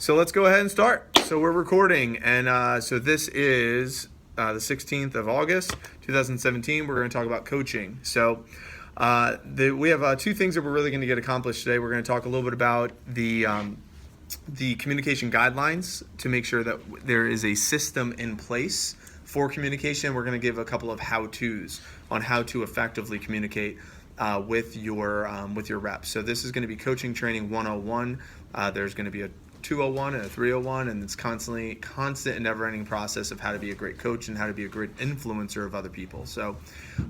So let's go ahead and start. So we're recording, and so this is the 16th of August, 2017. We're going to talk about coaching. So we have two things that we're really going to get accomplished today. We're going to talk a little bit about the communication guidelines to make sure that there is a system in place for communication. We're going to give a couple of how-tos on how to effectively communicate with your reps. So this is going to be coaching training 101. There's going to be a 201 and a 301, and it's constant and never-ending process of how to be a great coach and how to be a great influencer of other people. So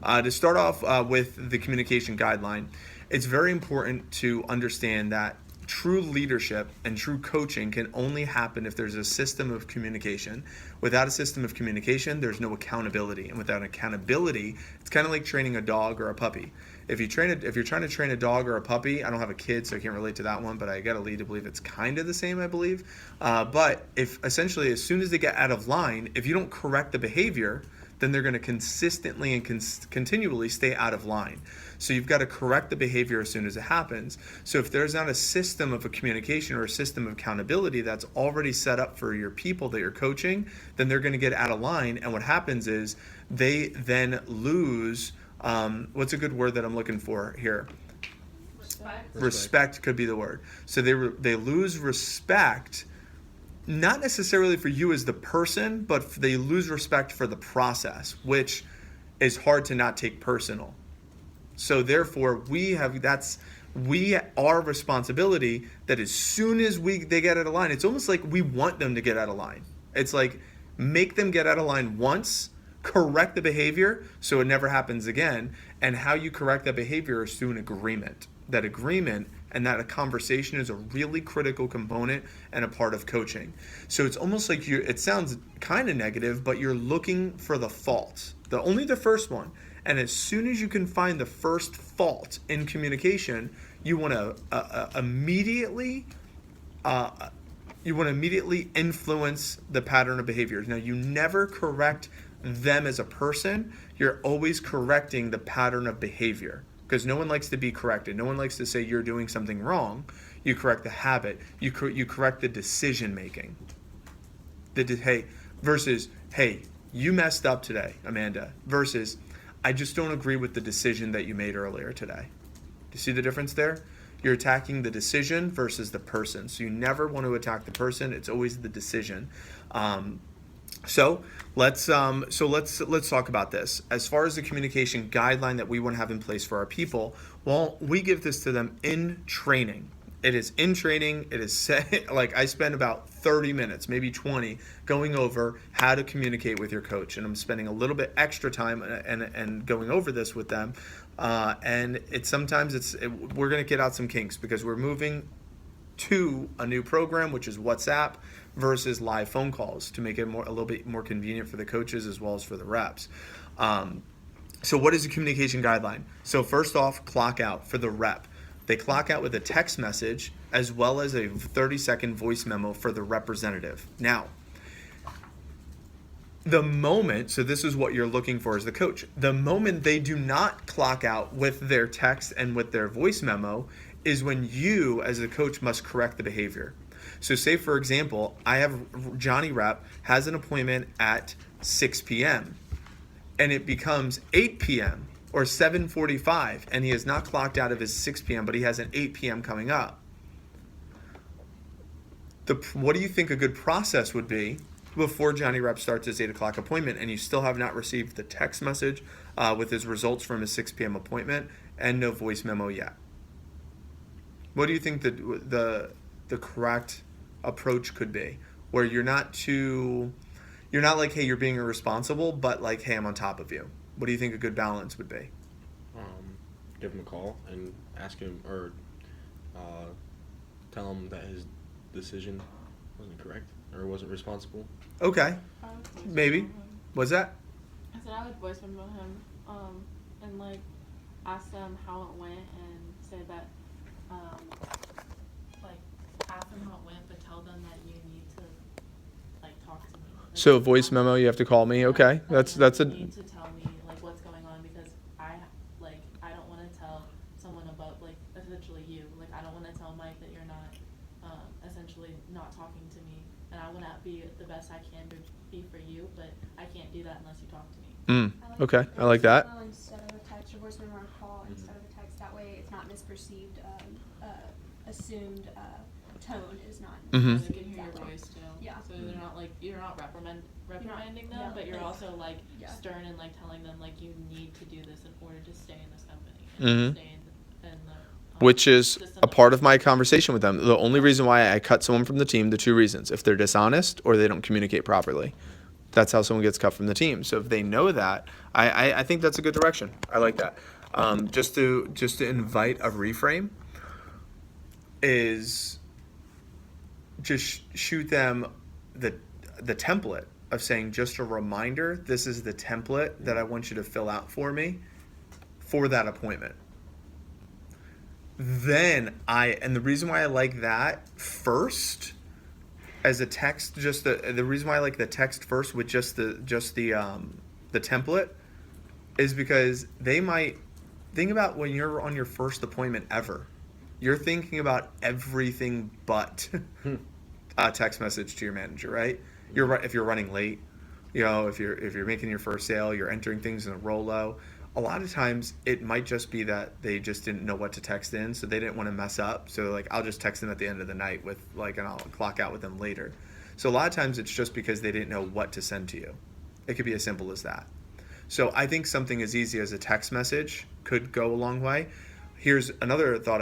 to start off with the communication guideline, it's very important to understand that true leadership and true coaching can only happen if there's a system of communication. Without a system of communication, there's no accountability. And without accountability, it's kind of like training a dog or a puppy. If you're trying to train a dog or a puppy, I don't have a kid, so I can't relate to that one, but I got a lead to believe it's kind of the same, I believe. But if essentially, as soon as they get out of line, if you don't correct the behavior, then they're going to consistently and continually stay out of line. So you've got to correct the behavior as soon as it happens. So if there's not a system of a communication or a system of accountability that's already set up for your people that you're coaching, then they're going to get out of line. And what happens is they then lose, what's a good word that I'm looking for here? Respect could be the word. So they lose respect, not necessarily for you as the person, but they lose respect for the process, which is hard to not take personal. So therefore, our responsibility that as soon as they get out of line, it's almost like we want them to get out of line. It's like make them get out of line once, correct the behavior so it never happens again. And how you correct that behavior is through an agreement. That agreement and that a conversation is a really critical component and a part of coaching. So it's almost like it sounds kind of negative, but you're looking for the fault, only the first one. And as soon as you can find the first fault in communication, you want to immediately influence the pattern of behaviors. Now, you never correct them as a person. You're always correcting the pattern of behavior. Because no one likes to be corrected. No one likes to say you're doing something wrong. You correct the habit. You correct the decision making. Versus, hey, you messed up today, Amanda. Versus, I just don't agree with the decision that you made earlier today. Do you see the difference there? You're attacking the decision versus the person. So you never want to attack the person. It's always the decision. So let's talk about this. As far as the communication guideline that we want to have in place for our people, well, we give this to them in training. It is in training. It is set, like I spend about 30 minutes, maybe 20, going over how to communicate with your coach. And I'm spending a little bit extra time and going over this with them. And we're going to get out some kinks because we're moving to a new program, which is WhatsApp versus live phone calls to make it a little bit more convenient for the coaches as well as for the reps. So what is a communication guideline? So first off, clock out for the rep. They clock out with a text message as well as a 30-second voice memo for the representative. Now, so this is what you're looking for as the coach. The moment they do not clock out with their text and with their voice memo is when you, as a coach, must correct the behavior. So say, for example, I have Johnny Rep has an appointment at 6 p.m. and it becomes 8 p.m. or 7:45 and he has not clocked out of his 6 p.m. but he has an 8 p.m. coming up. What do you think a good process would be before Johnny Rep starts his 8 o'clock appointment and you still have not received the text message with his results from his 6 p.m. appointment and no voice memo yet? What do you think the correct approach could be, where you're not like, hey, you're being irresponsible, but like, hey, I'm on top of you? What do you think a good balance would be? Give him a call and ask him, or tell him that his decision wasn't correct or wasn't responsible. Okay, maybe. What's that? I said I would voice memo him, and like ask them how it went and say that, like ask them how it went, but tell them that you need to like talk to me. Like, So voice memo, you have to call me. Okay, that's you a. need to tell me like what's going on because I don't want to tell someone about like essentially you. Like I don't want to tell Mike that you're not essentially not not talking to me, and I want to be the best I can to be for you, but I can't do that unless you talk to me. Okay, I like that. Well, instead of a text or voice memo or call, instead of a text, that way it's not misperceived. Assumed tone is not. Mhm. So they can hear your voice too. Yeah. So they're not like, you're not reprimanding them, yeah, but you're like, also like yeah. stern and like telling them like you need to do this in order to stay in this company. Mhm. And stay in the Which is system a that part we're of my in. conversation with them. The only reason why I cut someone from the team, the two reasons: if they're dishonest or they don't communicate properly. That's how someone gets cut from the team. So if they know that, I think that's a good direction. I like that. Just to invite a reframe is just shoot them the template of saying, just a reminder, this is the template that I want you to fill out for me for that appointment. Then and the reason why I like that first as a text, just the reason why I like the text first with just the template is because they might think about when you're on your first appointment ever, you're thinking about everything but a text message to your manager, right? If you're running late, if you're making your first sale, you're entering things in a Rolo. A lot of times it might just be that they just didn't know what to text in, so they didn't want to mess up. So like, I'll just text them at the end of the night and I'll clock out with them later. So a lot of times it's just because they didn't know what to send to you. It could be as simple as that. So I think something as easy as a text message could go a long way. Here's another thought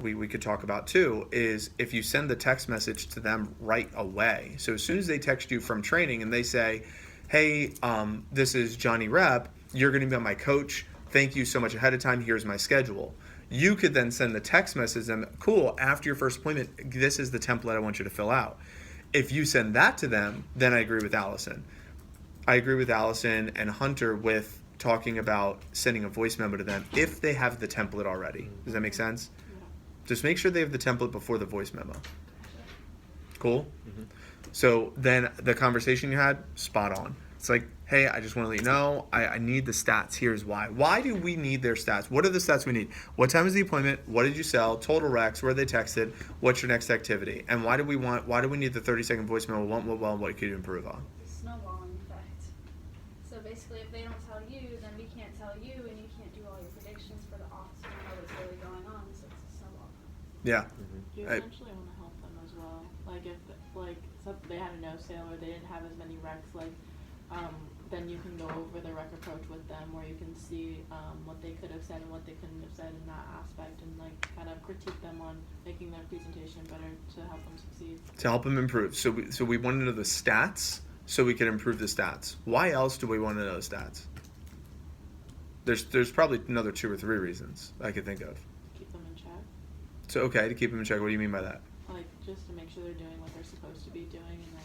we could talk about too, is if you send the text message to them right away. So as soon as they text you from training and they say, hey, this is Johnny Rep, you're going to be my coach. Thank you so much ahead of time. Here's my schedule. You could then send the text message and cool, after your first appointment, this is the template I want you to fill out. If you send that to them, then I agree with Allison. I agree with Allison and Hunter with talking about sending a voice memo to them if they have the template already. Does that make sense? Yeah. Just make sure they have the template before the voice memo. Cool? Mm-hmm. So then the conversation you had, spot on. It's like, hey, I just want to let you know, I need the stats. Here's why. Why do we need their stats? What are the stats we need? What time is the appointment? What did you sell? Total recs? Where they texted? What's your next activity? And why do we need the 30-second voice memo? What could you improve on? The snowballing effect. So basically, if they don't tell you, then we can't tell you, and you can't do all your predictions for the officer and know what's really going on. So it's a snowball. Yeah. You I- essentially want to help them as well. Like if they had a no sale or they didn't have as many recs, then you can go over the rec approach with them, where you can see what they could have said and what they couldn't have said in that aspect, and like kind of critique them on making their presentation better to help them succeed. To help them improve. So we want to know the stats so we can improve the stats. Why else do we want to know the stats? There's probably another 2 or 3 reasons I could think of. Keep them in check. So okay, to keep them in check. What do you mean by that? Like just to make sure they're doing what they're supposed to be doing, and that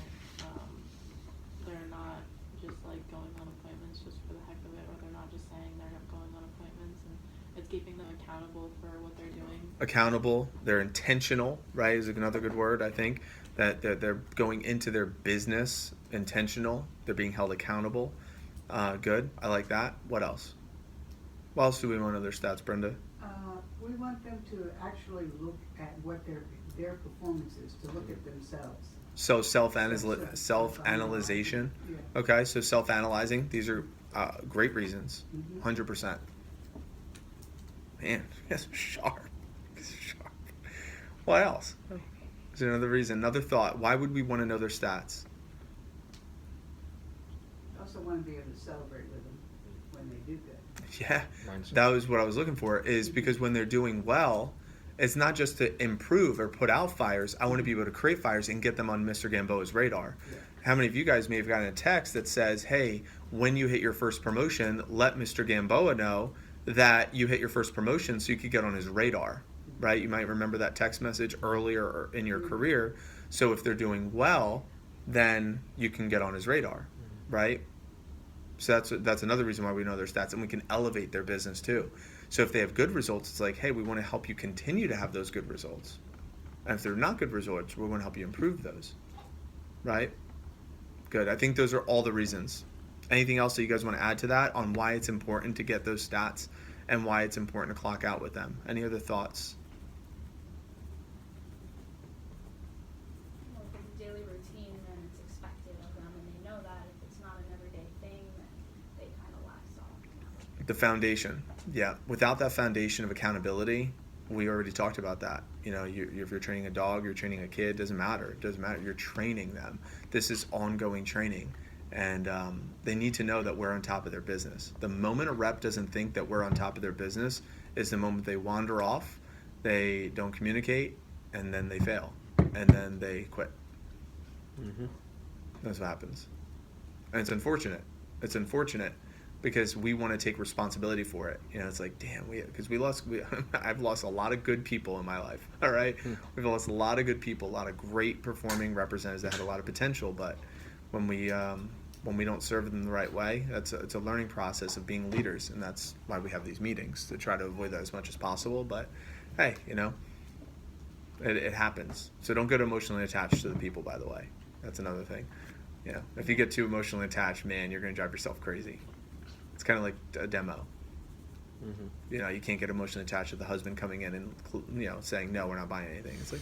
they're not just like going on appointments just for the heck of it, or they're not just saying they're going on appointments, and it's keeping them accountable for what they're doing. Accountable. They're intentional, right? Is another good word, I think. That they're going into their business intentional. They're being held accountable. Good. I like that. What else? What else do we want to know their stats, Brenda? We want them to actually look at what their performance is, to look at themselves. So self-analyzation. Yeah. Okay, so self-analyzing. These are great reasons. Mhm. 100%. Man, that's sharp. Sharp. What else? Is there another reason? Another thought. Why would we want to know their stats? Also want to be able to celebrate with them when they do good. Yeah, Mindset. that was what I was looking for, is because when they're doing well, it's not just to improve or put out fires. I want to be able to create fires and get them on Mr. Gamboa's radar. Yeah. How many of you guys may have gotten a text that says, hey, when you hit your first promotion, let Mr. Gamboa know that you hit your first promotion so you could get on his radar, right? You might remember that text message earlier in your career. So if they're doing well, then you can get on his radar, right? So that's another reason why we know their stats, and we can elevate their business too. So if they have good results, it's like, hey, we want to help you continue to have those good results. And if they're not good results, we want to help you improve those, right? Good. I think those are all the reasons. Anything else that you guys want to add to that on why it's important to get those stats and why it's important to clock out with them? Any other thoughts? Well, the The foundation. Yeah. Without that foundation of accountability, we already talked about that. You know, if you're training a dog, you're training a kid, doesn't matter. It doesn't matter. You're training them. This is ongoing training. And they need to know that we're on top of their business. The moment a rep doesn't think that we're on top of their business is the moment they wander off, they don't communicate, and then they fail. And then they quit. Mm-hmm. That's what happens. And it's unfortunate. It's unfortunate because we want to take responsibility for it. You know, it's like, damn, I've lost a lot of good people in my life. All right. We've lost a lot of good people, a lot of great performing representatives that had a lot of potential. But when we don't serve them the right way, it's a learning process of being leaders. And that's why we have these meetings, to try to avoid that as much as possible. But hey, you know, it happens. So don't get emotionally attached to the people, by the way. That's another thing. Yeah. If you get too emotionally attached, man, you're going to drive yourself crazy. It's kind of like a demo. Mm-hmm. You know, you can't get emotionally attached to the husband coming in and, you know, saying, no, we're not buying anything. It's like,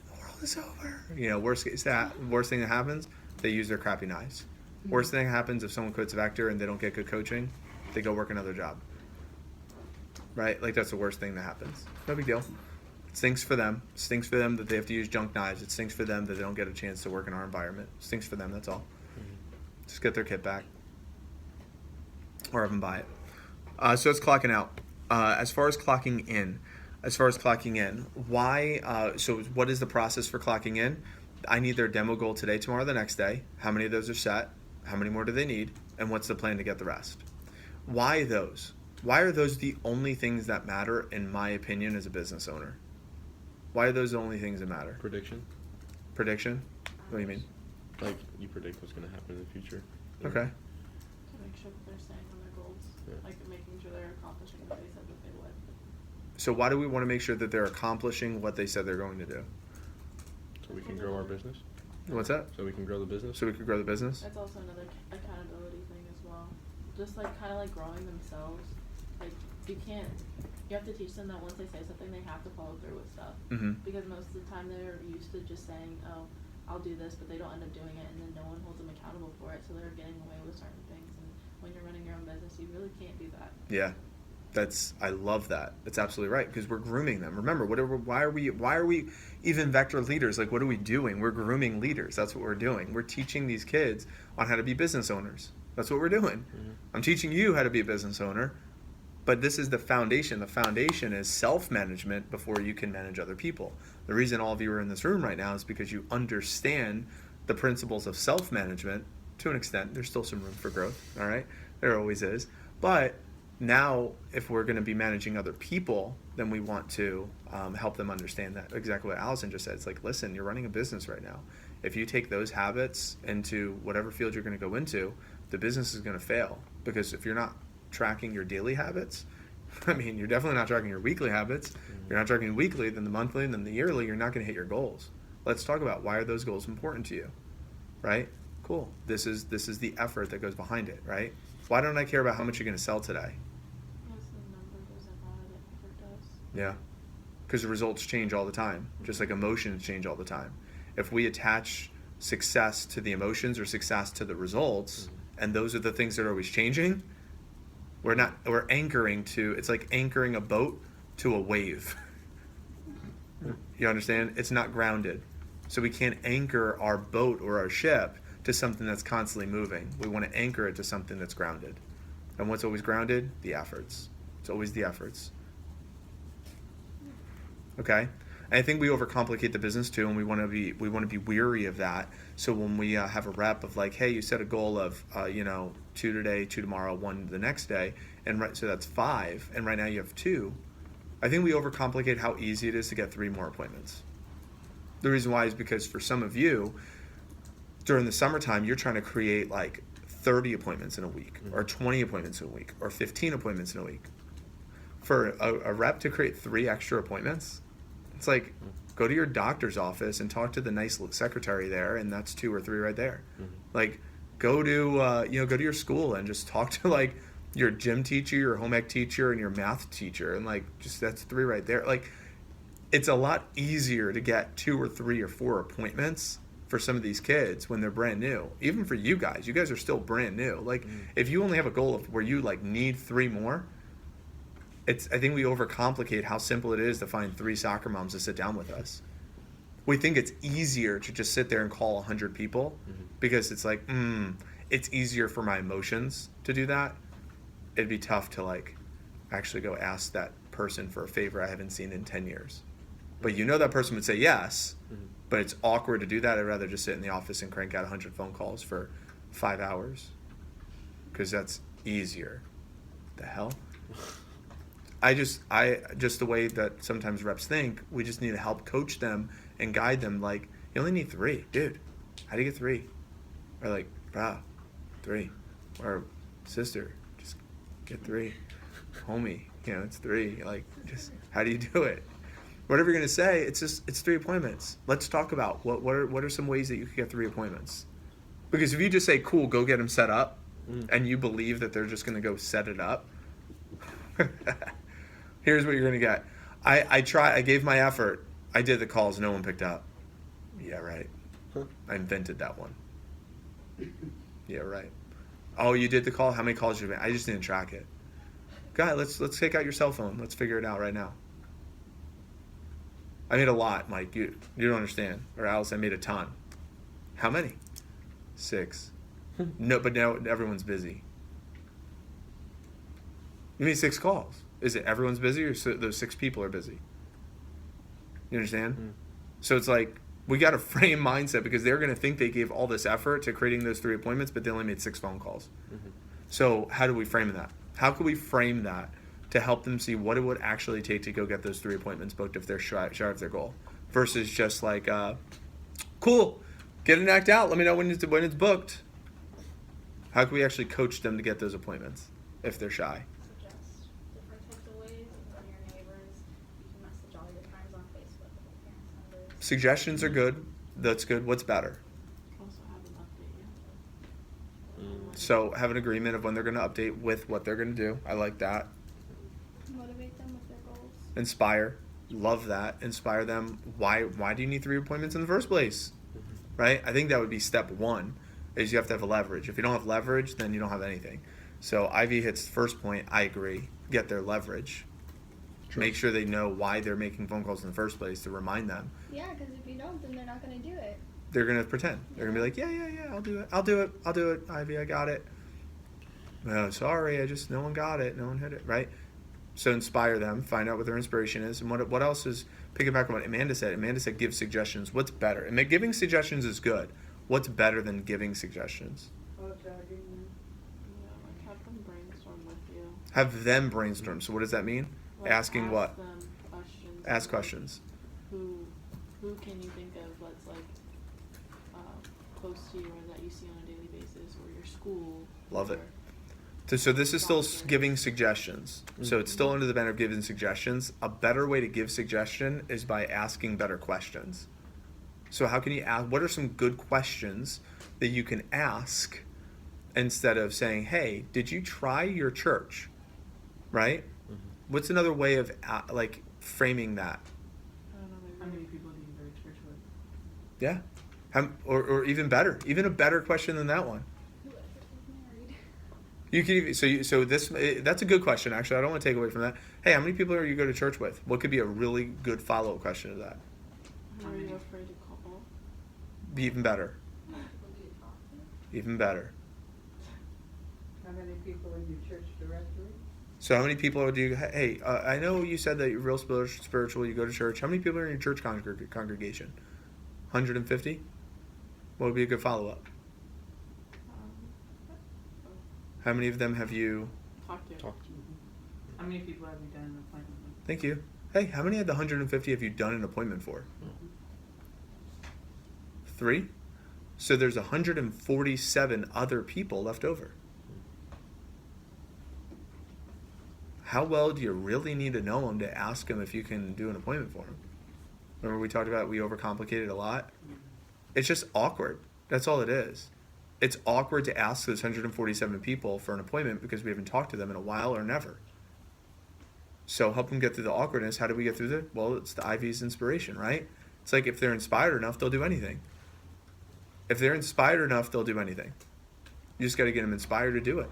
the world is over. You know, worst thing that happens, they use their crappy knives. Worst thing happens if someone quits Vector and they don't get good coaching, they go work another job. Right? Like, that's the worst thing that happens. No big deal. It stinks for them. It stinks for them that they have to use junk knives. It stinks for them that they don't get a chance to work in our environment. It stinks for them, that's all. Just get their kit back. Or have them buy it. So it's clocking out. As far as clocking in, why? So what is the process for clocking in? I need their demo goal today, tomorrow, the next day. How many of those are set? How many more do they need? And what's the plan to get the rest? Why those? Why are those the only things that matter, in my opinion, as a business owner? Why are those the only things that matter? Prediction. Prediction? What do you mean? Like, you predict what's going to happen in the future. Okay. To make sure that they're staying on their goals, Yeah. like making sure they're accomplishing what they said that they would. So why do we want to make sure that they're accomplishing what they said they're going to do? So we can grow our business. What's that? So we can grow the business. So we could grow the business? That's also another accountability thing as well. Just like kind of like growing themselves. Like you have to teach them that once they say something, they have to follow through with stuff. Mm-hmm. Because most of the time they're used to just saying, "Oh, I'll do this," but they don't end up doing it, and then no one holds them accountable for it. So they're getting away with certain things. And when you're running your own business, you really can't do that. Yeah. I love that. That's absolutely right, because we're grooming them. Remember, why are we even Vector leaders? Like, what are we doing? We're grooming leaders. That's what we're doing. We're teaching these kids on how to be business owners. That's what we're doing. Mm-hmm. I'm teaching you how to be a business owner, but this is the foundation. The foundation is self-management before you can manage other people. The reason all of you are in this room right now is because you understand the principles of self-management to an extent. There's still some room for growth, all right? There always is. But now, if we're going to be managing other people, then we want to help them understand that. Exactly what Allison just said. It's like, listen, you're running a business right now. If you take those habits into whatever field you're going to go into, the business is going to fail. Because if you're not tracking your daily habits, I mean, you're definitely not tracking your weekly habits. Mm-hmm. You're not tracking weekly, then the monthly, then the yearly, you're not going to hit your goals. Let's talk about, why are those goals important to you, right? Cool. This is the effort that goes behind it, right? Why don't I care about how much you're going to sell today? Yes, the number doesn't matter, the effort does. Yeah. Because the results change all the time, just like emotions change all the time. If we attach success to the emotions or success to the results, and those are the things that are always changing, we're anchoring to, it's like anchoring a boat to a wave. You understand? It's not grounded. So we can't anchor our boat or our ship to something that's constantly moving. We want to anchor it to something that's grounded. And what's always grounded? The efforts. It's always the efforts. Okay? And I think we overcomplicate the business too, and we want to be weary of that. So when we have a rep of like, hey, you set a goal of 2 today, 2 tomorrow, 1 the next day, and so that's 5, and right now you have 2. I think we overcomplicate how easy it is to get 3 more appointments. The reason why is because for some of you, during the summertime, you're trying to create like 30 appointments in a week, or 20 appointments in a week, or 15 appointments in a week. For a rep to create 3 extra appointments, it's like, go to your doctor's office and talk to the nice secretary there, and that's 2 or 3 right there. Mm-hmm. Like, go to your school and just talk to like your gym teacher, your home ec teacher, and your math teacher, and like just that's 3 right there. Like, it's a lot easier to get 2 or 3 or 4 appointments for some of these kids when they're brand new. Even for you guys are still brand new. Like, if you only have a goal of where you like need 3 more, I think we overcomplicate how simple it is to find 3 soccer moms to sit down with us. We think it's easier to just sit there and call 100 people because it's like, it's easier for my emotions to do that. It'd be tough to like actually go ask that person for a favor I haven't seen in 10 years. But that person would say yes, but it's awkward to do that. I'd rather just sit in the office and crank out 100 phone calls for 5 hours because that's easier. The hell? I just the way that sometimes reps think, we just need to help coach them and guide them. Like, you only need 3, dude. How do you get 3? Or like, brah, 3. Or sister, just get 3. Homie, it's 3. Like, just how do you do it? Whatever you're gonna say, it's 3 appointments. Let's talk about what are some ways that you could get 3 appointments. Because if you just say, cool, go get them set up, and you believe that they're just gonna go set it up, here's what you're gonna get. I gave my effort. I did the calls, no one picked up. Yeah, right. I invented that one. Yeah, right. Oh, you did the call? How many calls did you make? I just didn't track it. Guy, let's take out your cell phone. Let's figure it out right now. I made a lot, Mike. You don't understand. Or Alice, I made a ton. How many? 6. No, but now everyone's busy. You made 6 calls. Is it everyone's busy or those 6 people are busy? You understand? So it's like, we got to frame mindset because they're going to think they gave all this effort to creating those 3 appointments, but they only made 6 phone calls. So how do we frame that? How can we frame that to help them see what it would actually take to go get those 3 appointments booked if they're shy of their goal, versus just like, cool, get it knocked out. Let me know when it's booked. How can we actually coach them to get those appointments if they're shy? Suggest different types of ways. With your neighbors, you can message all your friends on Facebook with their parents' numbers. Suggestions are good. That's good. What's better? Also have them update you. So have an agreement of when they're going to update with what they're going to do. I like that. Motivate them with their goals. Inspire. Love that. Inspire them. Why do you need 3 appointments in the first place? Right? I think that would be step 1, is you have to have a leverage. If you don't have leverage, then you don't have anything. So Ivy hits the first point. I agree. Get their leverage. True. Make sure they know why they're making phone calls in the first place to remind them. Yeah, because if you don't, then they're not going to do it. They're going to pretend. They're going to be like, yeah, I'll do it, Ivy, I got it. No, sorry, no one got it. No one hit it, right? So inspire them, find out what their inspiration is, and what else is, picking back on what Amanda said. Amanda said give suggestions. What's better? And giving suggestions is good. What's better than giving suggestions? Yeah, like have them brainstorm with you. Have them brainstorm. So what does that mean? Like, Asking ask what? them questions. Ask like, questions. Who can you think of that's like close to you or that you see on a daily basis, or your school? Love it. or- So this is still Sponsor. giving suggestions. So it's still under the banner of giving suggestions. A better way to give suggestion is by asking better questions. So how can you ask, what are some good questions that you can ask instead of saying, hey, did you try your church? Right? What's another way of like framing that? I don't know, maybe How many people do you go to church with? Yeah. Or even better, even a better question than that one. Whoever is married. You can even, that's a good question. Actually, I don't want to take away from that. Hey, how many people are you go to church with? What could be a really good follow-up question to that? Who are you afraid to call? Be even better. People do you talk to? Even better. How many people in your church directory? So how many people do you? Hey, I know you said that you're real spiritual. You go to church. How many people are in your church congregation? 150. What would be a good follow-up? How many of them have you? Talk to. Talk to. How many people have you done an appointment with? Thank you. Hey, how many of the 150 have you done an appointment for? 3. So there's 147 other people left over. How well do you really need to know them to ask them if you can do an appointment for them? Remember we talked about we overcomplicated a lot? It's just awkward. That's all it is. It's awkward to ask those 147 people for an appointment because we haven't talked to them in a while or never. So help them get through the awkwardness. How do we get through that? Well, it's the Ivy's inspiration, right? It's like if they're inspired enough, they'll do anything. If they're inspired enough, they'll do anything. You just got to get them inspired to do it.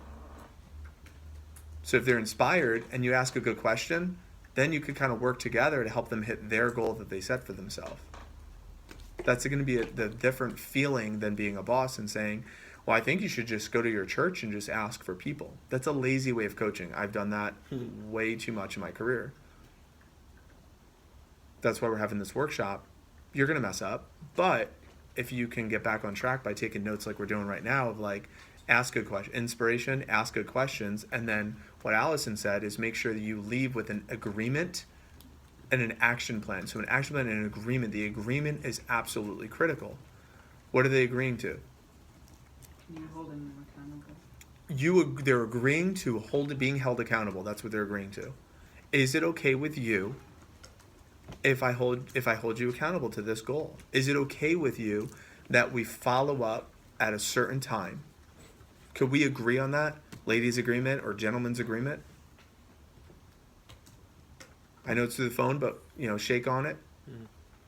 So if they're inspired and you ask a good question, then you could kind of work together to help them hit their goal that they set for themselves. That's going to be the different feeling than being a boss and saying, well, I think you should just go to your church and just ask for people. That's a lazy way of coaching. I've done that way too much in my career. That's why we're having this workshop. You're going to mess up, but if you can get back on track by taking notes like we're doing right now of like, ask good question, inspiration, ask good questions, and then what Allison said is make sure that you leave with an agreement and an action plan. So an action plan and an agreement. The agreement is absolutely critical. What are they agreeing to? You're holding them accountable. They're agreeing to being held accountable. That's what they're agreeing to. Is it okay with you if I hold you accountable to this goal? Is it okay with you that we follow up at a certain time? Could we agree on that? Ladies' agreement or gentleman's agreement? I know it's through the phone, but shake on it.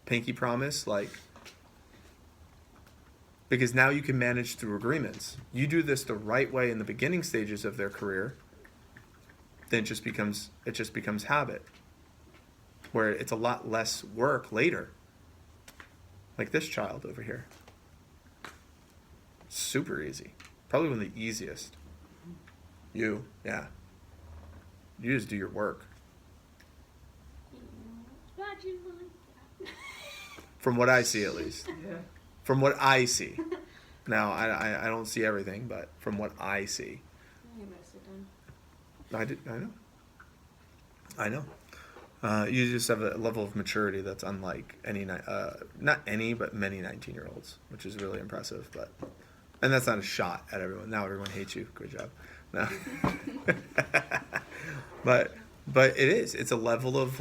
Pinky promise, because now you can manage through agreements. You do this the right way in the beginning stages of their career, then it just becomes habit, where it's a lot less work later. Like this child over here. Super easy. Probably one of the easiest. You just do your work. Glad you like that. From what I see, at least. Yeah. From what I see. Now, I don't see everything, but from what I see. You better sit down. I know. You just have a level of maturity that's unlike not any, but many 19-year-olds, which is really impressive. And that's not a shot at everyone. Now everyone hates you. Good job. No. But it is. It's a level of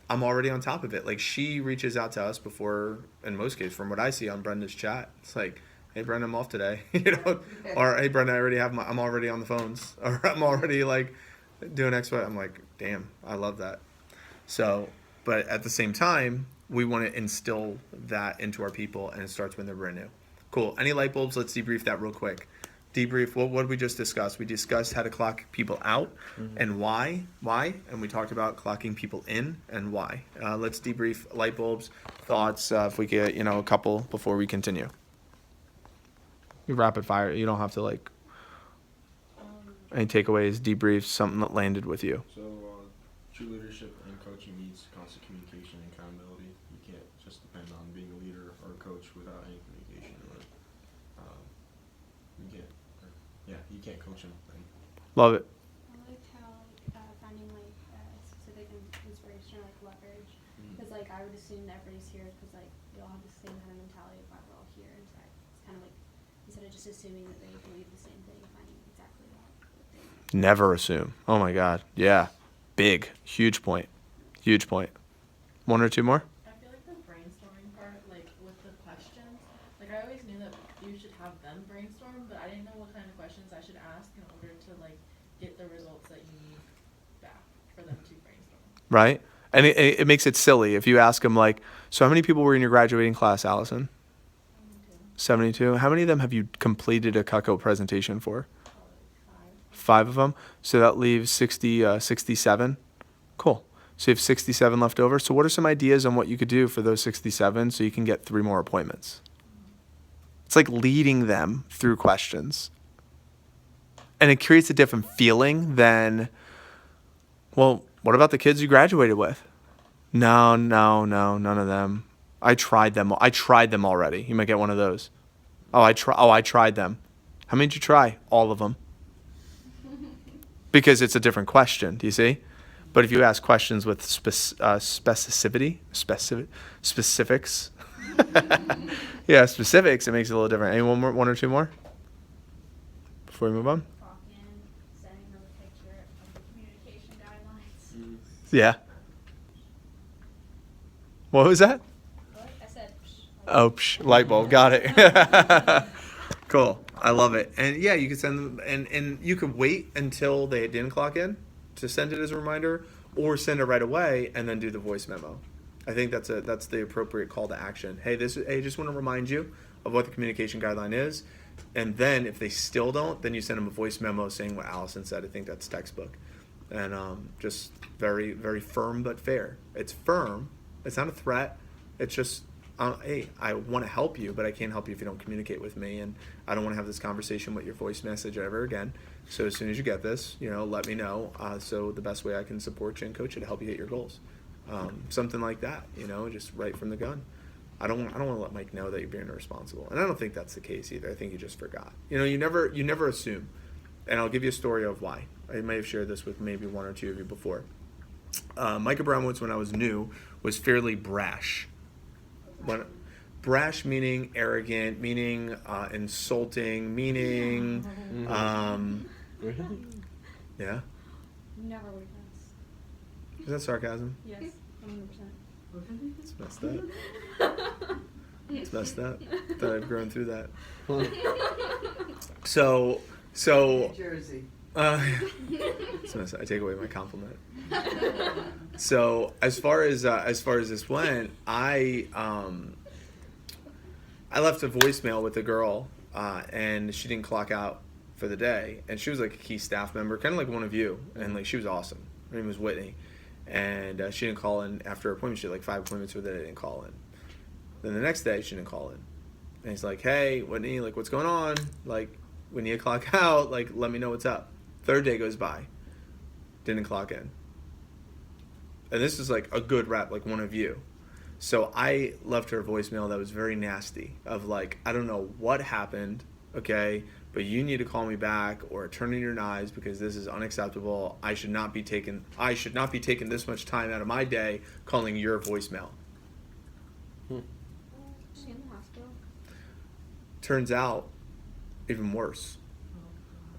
I'm already on top of it. Like she reaches out to us before, in most cases, from what I see on Brenda's chat. It's like, hey Brenda, I'm off today. Or hey Brenda, I'm already on the phones. Or I'm already doing X, Y. I'm like, damn, I love that. So, but at the same time, we want to instill that into our people, and it starts when they're brand new. Cool. Any light bulbs? Let's debrief that real quick. Debrief. What did we just discuss? We discussed how to clock people out and why, and we talked about clocking people in and why. Let's debrief light bulbs, thoughts. If we get a couple before we continue. You rapid fire. You don't have to any takeaways, debriefs, something that landed with you. So, true leadership and coaching needs constant communication and accountability. You can't just depend on being a leader or a coach without any communication. You can't coach them. Love it. I liked how finding specific inspiration or leverage, because I would assume that everybody's here because we all have the same kind of mentality of why we're all here, and so it's kind of instead of just assuming that they believe the same thing, finding exactly what they want. Never assume. Oh my God. Yeah. Big. Huge point. One or two more? I feel like the brainstorming part, with the questions, I always knew that you should have them brainstorm, but I didn't know what kind of questions I should ask in order to get the results that you need back for them to brainstorm. Right? And it makes it silly if you ask them so how many people were in your graduating class, Allison? 72. How many of them have you completed a Cutco presentation for? Probably 5 of them. So that leaves 67. Cool. So you have 67 left over. So what are some ideas on what you could do for those 67 so you can get 3 more appointments? It's like leading them through questions. And it creates a different feeling than, well, what about the kids you graduated with? No, none of them. I tried them already. You might get one of those. I tried them. How many did you try? All of them. Because it's a different question, do you see? But if you ask questions with specifics, specifics, it makes it a little different. Any one or two more before we move on? Walk in, sending them a picture of the communication guidelines. Yeah. What was that? What? I said, Oh, light bulb. Got it. Cool. I love it. And yeah, you could send them, and you could wait until they didn't clock in to send it as a reminder, or send it right away and then do the voice memo. I think that's the appropriate call to action. Hey, just want to remind you, of what the communication guideline is. And then if they still don't, then you send them a voice memo saying what Allison said. I think that's textbook. And just very, very firm but fair. It's firm. It's not a threat. It's just, hey, I want to help you, but I can't help you if you don't communicate with me. And I don't want to have this conversation with your voice message ever again. So as soon as you get this, let me know. So the best way I can support you and coach you to help you hit your goals. Something like that, just right from the gun. I don't want to let Mike know that you're being irresponsible. And I don't think that's the case either. I think he just forgot. You never assume. And I'll give you a story of why. I may have shared this with maybe one or two of you before. Mike Abramowitz, when I was new, was fairly brash. Brash meaning arrogant, meaning insulting, meaning Really? yeah. Never leave us. Is that sarcasm? Yes, 100%. It's messed up. It's messed up that I've grown through that. So New Jersey. it's messed up. I take away my compliment. So as far as this went, I left a voicemail with a girl, and she didn't clock out for the day, and she was like a key staff member, kind of like one of you, and like she was awesome. Her name was Whitney, and she didn't call in after her appointment. She had like 5 appointments with it. I didn't call in. Then the next day, she didn't call in, and he's like, "Hey, Whitney, like what's going on? Like when you clock out, like let me know what's up." Third day goes by, didn't clock in, and this is like a good rep, like one of you. So I left her a voicemail that was very nasty of like, I don't know what happened, okay, but you need to call me back or turn in your knives because this is unacceptable. I should not be taking this much time out of my day calling your voicemail. Is she in the hospital? Turns out, even worse.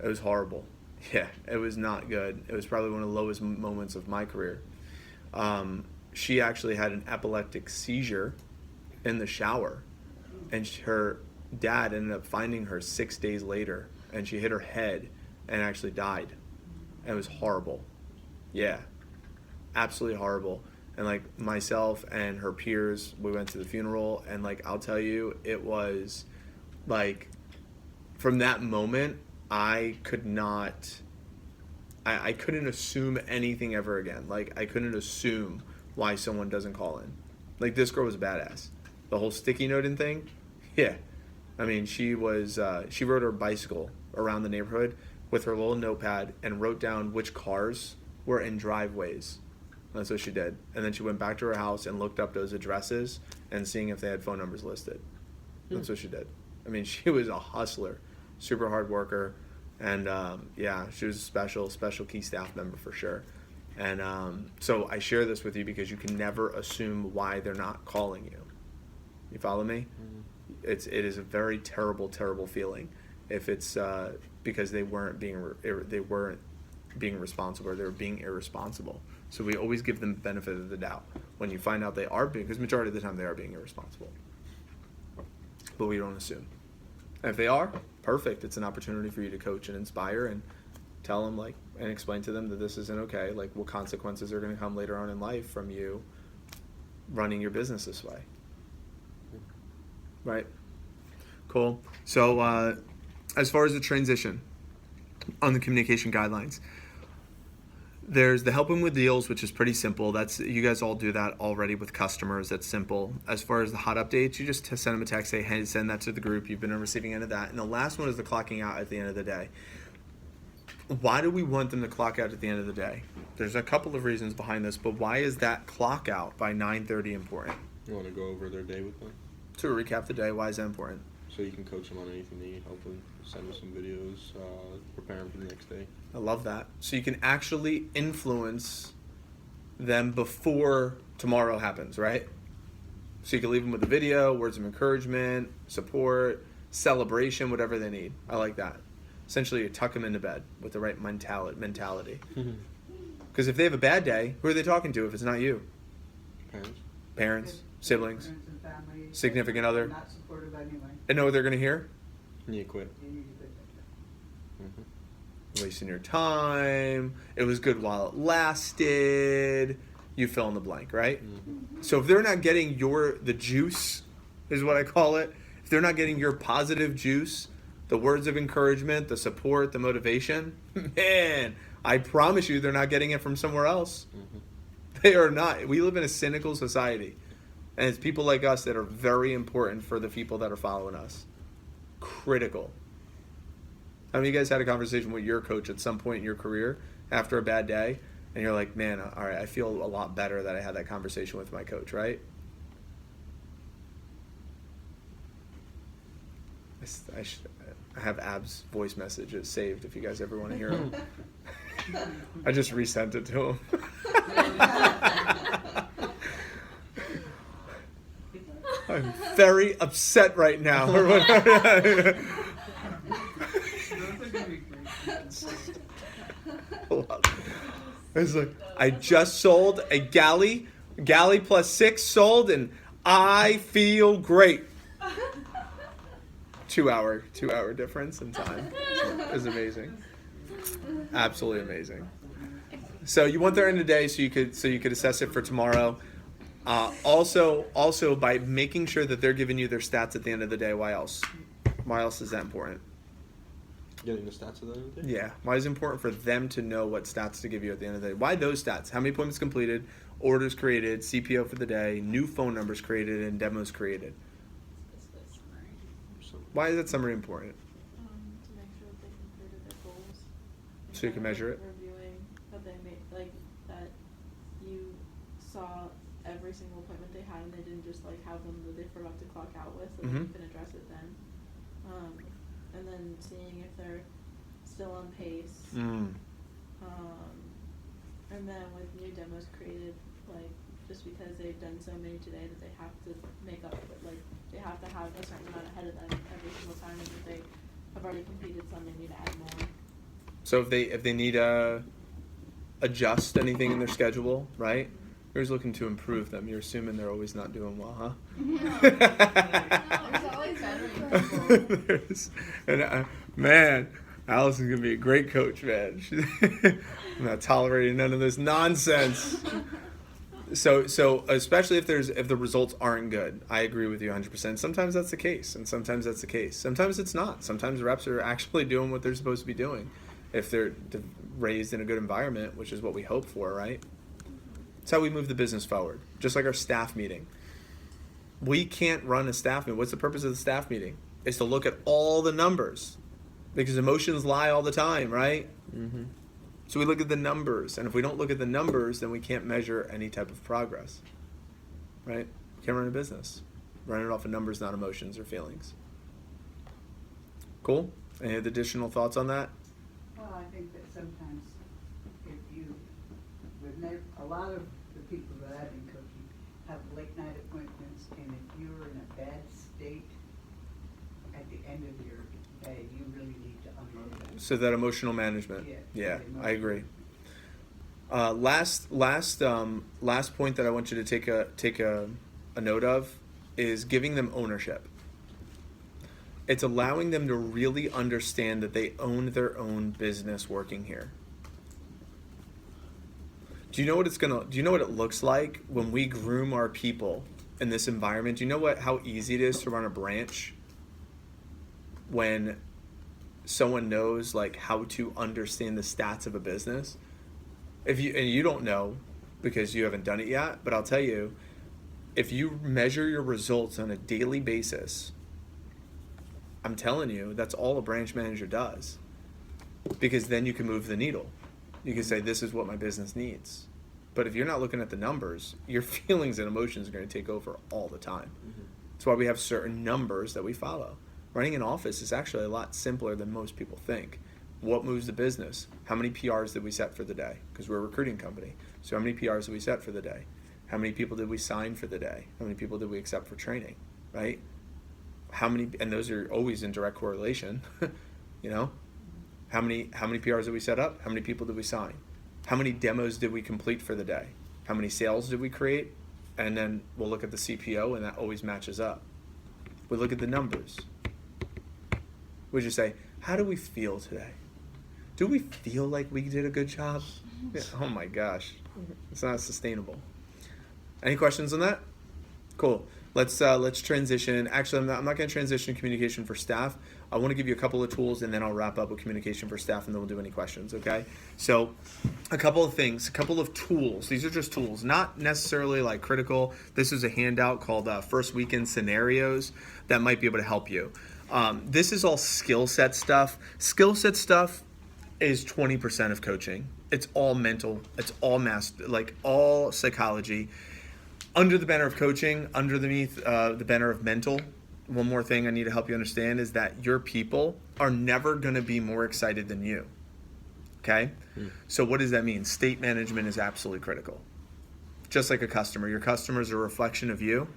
It was horrible. Yeah, it was not good. It was probably one of the lowest moments of my career. She actually had an epileptic seizure in the shower, and her dad ended up finding her 6 days later, and she hit her head and actually died. And it was horrible. Yeah, absolutely horrible. And like myself and her peers, we went to the funeral, and like I'll tell you, it was like from that moment I couldn't assume anything ever again. Like I couldn't assume why someone doesn't call in. Like this girl was a badass. The whole sticky noting thing, yeah. I mean, she rode her bicycle around the neighborhood with her little notepad and wrote down which cars were in driveways. That's what she did. And then she went back to her house and looked up those addresses and seeing if they had phone numbers listed. That's what she did. I mean, she was a hustler, super hard worker. And yeah, she was a special key staff member for sure. And so I share this with you because you can never assume why they're not calling you. You follow me? Mm-hmm. It is a very terrible feeling if it's because they weren't being responsible or they were being irresponsible. So we always give them the benefit of the doubt when you find out they are being, because majority of the time they are being irresponsible. But we don't assume. And if they are, perfect. It's an opportunity for you to coach and inspire and tell them and explain to them that this isn't okay. Like what consequences are going to come later on in life from you running your business this way. Right. Cool. So as far as the transition on the communication guidelines, there's the helping with deals, which is pretty simple. That's you guys all do that already with customers. That's simple. As far as the hot updates, you just send them a text, say, hey, send that to the group. You've been on receiving end of that. And the last one is the clocking out at the end of the day. Why do we want them to clock out at the end of the day? There's a couple of reasons behind this, but why is that clock out by 9:30 important? You want to go over their day with them? To recap the day, why is that important? So you can coach them on anything they need, hopefully. Send them some videos, prepare them for the next day. I love that. So you can actually influence them before tomorrow happens, right? So you can leave them with a video, words of encouragement, support, celebration, whatever they need. I like that. Essentially, you tuck them into bed with the right mentality. Because if they have a bad day, who are they talking to if it's not you? Parents, siblings, Friends and family. significant other. Not supportive anyway. And know what they're going to hear? You quit. You need to quit that. Wasting your time. It was good while it lasted. You fill in the blank, right? Mm-hmm. So if they're not getting the juice, is what I call it. If if they're not getting your positive juice, the words of encouragement, the support, the motivation, man, I promise you they're not getting it from somewhere else. They are not. We live in a cynical society. And it's people like us that are very important for the people that are following us. Critical. How many of you guys had a conversation with your coach at some point in your career after a bad day? And you're like, man, all right, I feel a lot better that I had that conversation with my coach, right? I have Ab's voice messages saved if you guys ever want to hear them. I just resent it to him. I'm very upset right now. It's like, I just sold a galley plus 6 sold, and I feel great. 2 hour difference in time is amazing. Absolutely amazing. So you want their end of the day so you could assess it for tomorrow. Also by making sure that they're giving you their stats at the end of the day. Why else? Why else is that important? Getting the stats of the end of the day? Yeah. Why is it important for them to know what stats to give you at the end of the day? Why those stats? How many appointments completed, orders created, CPO for the day, new phone numbers created, and demos created? Why is that summary important? To make sure that they completed their goals. So you can measure it? Reviewing that they made, like, that you saw every single appointment they had and they didn't just, like, have them that they forgot to clock out with, so that you can address it then. And then seeing if they're still on pace. And then with new demos created, like, just because they've done so many today that they have to make up for it, like, they have to have a certain amount ahead of them every single time, and if they have already completed some, they need to add more. So if they need to adjust anything in their schedule, right? You're just looking to improve them. You're assuming they're always not doing well, huh? There's always better. And man, Allison's gonna be a great coach, man. I'm not tolerating none of this nonsense. So especially if the results aren't good, I agree with you 100%. Sometimes that's the case, and sometimes that's the case. Sometimes it's not. Sometimes reps are actually doing what they're supposed to be doing, if they're raised in a good environment, which is what we hope for, right? It's how we move the business forward. Just like our staff meeting. We can't run a staff meeting. What's the purpose of the staff meeting? It's to look at all the numbers, because emotions lie all the time, right? Mm-hmm. So we look at the numbers, and if we don't look at the numbers, then we can't measure any type of progress, right? You can't run a business. Run it off of numbers, not emotions or feelings. Cool? Any additional thoughts on that? Well, I think that sometimes a lot of the people that I've been coaching have late night appointments, and if you're in a bad state at the end of your day, you really need to unload that. So that emotional management. Yeah, I agree. Last point that I want you to take a note of is giving them ownership. It's allowing them to really understand that they own their own business working here. Do you know what it looks like when we groom our people in this environment? Do you know how easy it is to run a branch when someone knows like how to understand the stats of a business? And you don't know because you haven't done it yet, but I'll tell you, if you measure your results on a daily basis, I'm telling you, that's all a branch manager does. Because then you can move the needle. You can say, this is what my business needs. But if you're not looking at the numbers, your feelings and emotions are going to take over all the time. Mm-hmm. That's why we have certain numbers that we follow. Running an office is actually a lot simpler than most people think. What moves the business? How many PRs did we set for the day? Because we're a recruiting company. So how many PRs did we set for the day? How many people did we sign for the day? How many people did we accept for training? Right? And those are always in direct correlation. You know? How many PRs did we set up? How many people did we sign? How many demos did we complete for the day? How many sales did we create? And then we'll look at the CPO, and that always matches up. We look at the numbers. We just say, how do we feel today? Do we feel like we did a good job? Yeah, oh my gosh. It's not sustainable. Any questions on that? Cool. let's transition. Actually, I'm not going to transition to communication for staff. I want to give you a couple of tools, and then I'll wrap up with communication for staff, and then we'll do any questions. Okay? So, a couple of things, a couple of tools. These are just tools, not necessarily like critical. This is a handout called First Weekend Scenarios that might be able to help you. This is all skill set stuff. Skill set stuff is 20% of coaching. It's all mental. It's all all psychology. Under the banner of coaching, underneath the banner of mental, one more thing I need to help you understand is that your people are never going to be more excited than you. Okay? So what does that mean? State management is absolutely critical. Just like a customer. Your customers are a reflection of you.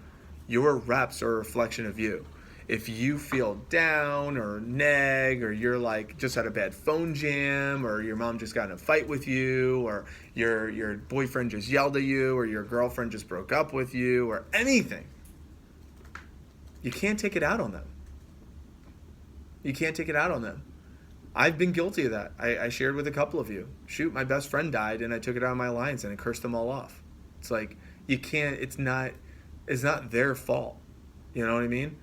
Your reps are a reflection of you. If you feel down or neg, or you're like just had a bad phone jam, or your mom just got in a fight with you, or your boyfriend just yelled at you, or your girlfriend just broke up with you, or anything, you can't take it out on them. You can't take it out on them. I've been guilty of that. I shared with a couple of you. Shoot, my best friend died, and I took it out on my alliance, and I cursed them all off. It's like, you can't, it's not their fault. You know what I mean?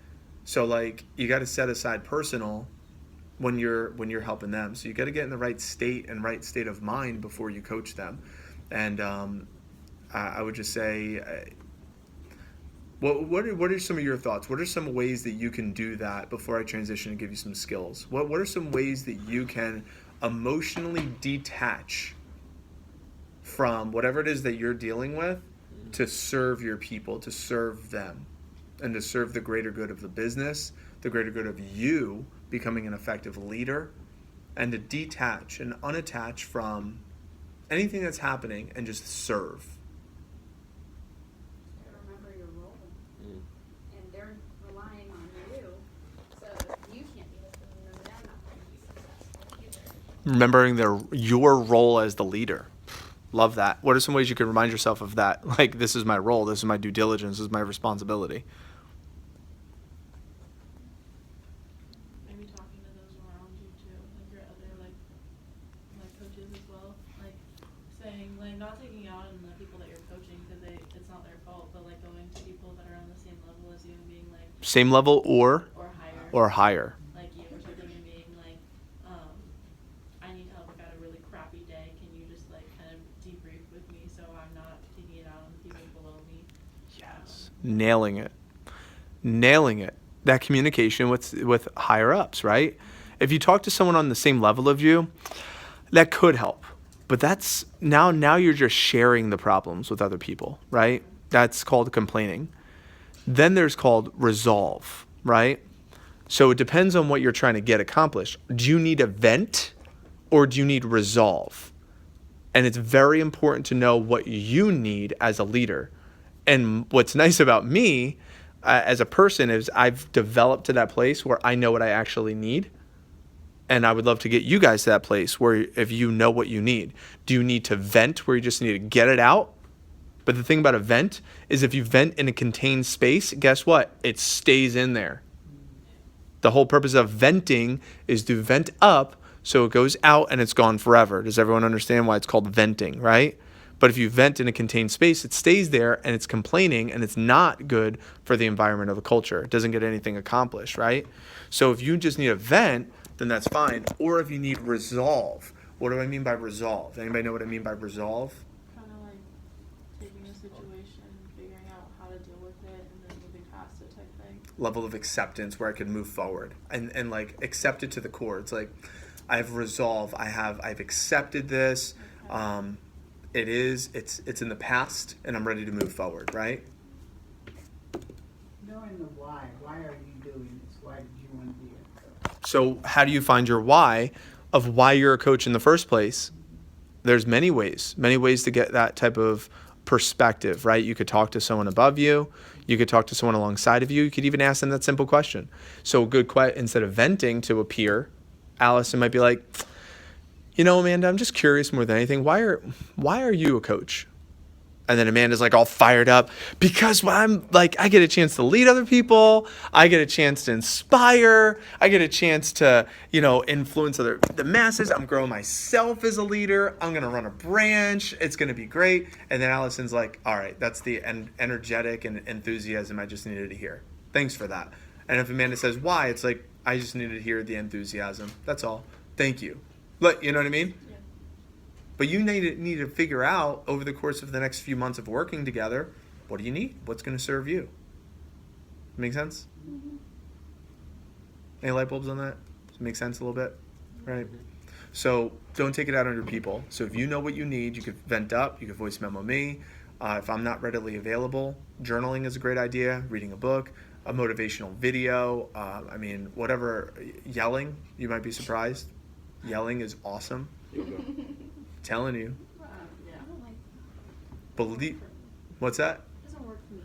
So like, you got to set aside personal when you're helping them. So you got to get in the right state and right state of mind before you coach them. And I would just say, what are some of your thoughts? What are some ways that you can do that before I transition and give you some skills? What are some ways that you can emotionally detach from whatever it is that you're dealing with to serve your people, to serve them? And to serve the greater good of the business, the greater good of you becoming an effective leader, and to detach and unattach from anything that's happening and just serve. You gotta remember your role, and they're relying on you. So if you can't be this, then they're not going to be successful either. Remembering your role as the leader. Love that. What are some ways you can remind yourself of that? Like, this is my role, this is my due diligence, this is my responsibility. Maybe talking to those around you too, like your other like coaches as well, like saying like not taking it out on the people that you're coaching because it's not their fault, but like going to people that are on the same level as you and being like Same level or higher. Higher. Like you or something, and being like, I need help. I got a really crappy day. Can you just like kind of debrief with me so I'm not taking it out on the people below me? Yes. Nailing it. That communication with higher ups, right? If you talk to someone on the same level of you, that could help. But that's now you're just sharing the problems with other people, right? That's called complaining. Then there's called resolve, right? So it depends on what you're trying to get accomplished. Do you need a vent or do you need resolve? And it's very important to know what you need as a leader. And what's nice about me as a person is I've developed to that place where I know what I actually need. And I would love to get you guys to that place where if you know what you need. Do you need to vent where you just need to get it out? But the thing about a vent is if you vent in a contained space, guess what? It stays in there. The whole purpose of venting is to vent up so it goes out and it's gone forever. Does everyone understand why it's called venting, right? But if you vent in a contained space, it stays there and it's complaining and it's not good for the environment or the culture. It doesn't get anything accomplished, right? So if you just need a vent, then that's fine. Or if you need resolve. What do I mean by resolve? Anybody know what I mean by resolve? Kind of like taking a situation, figuring out how to deal with it, and then moving past it type thing. Level of acceptance where I can move forward and like accept it to the core. It's like I've resolved. I've accepted this. Okay. It's in the past and I'm ready to move forward, right? Knowing the why are you doing this? Why did you want to be a coach? So how do you find your why of why you're a coach in the first place? There's many ways to get that type of perspective, right? You could talk to someone above you. You could talk to someone alongside of you. You could even ask them that simple question. So a good question, instead of venting to a peer, Allison might be like, you know, Amanda, I'm just curious more than anything. Why are you a coach? And then Amanda's like all fired up because I'm like, I get a chance to lead other people. I get a chance to inspire. I get a chance to, influence the masses. I'm growing myself as a leader. I'm going to run a branch. It's going to be great. And then Allison's like, all right, that's the energetic and enthusiasm I just needed to hear. Thanks for that. And if Amanda says why, it's like, I just needed to hear the enthusiasm. That's all. Thank you. But you know what I mean? Yeah. But you need to figure out over the course of the next few months of working together, what do you need? What's going to serve you? Make sense? Mm-hmm. Any light bulbs on that? Does it make sense a little bit? Right? So don't take it out on your people. So if you know what you need, you could vent up. You could voice memo me. If I'm not readily available, journaling is a great idea. Reading a book, a motivational video. Whatever. Yelling, you might be surprised. Yelling is awesome. Telling you. Yeah. I don't like. Believe. What's that? It doesn't work for me.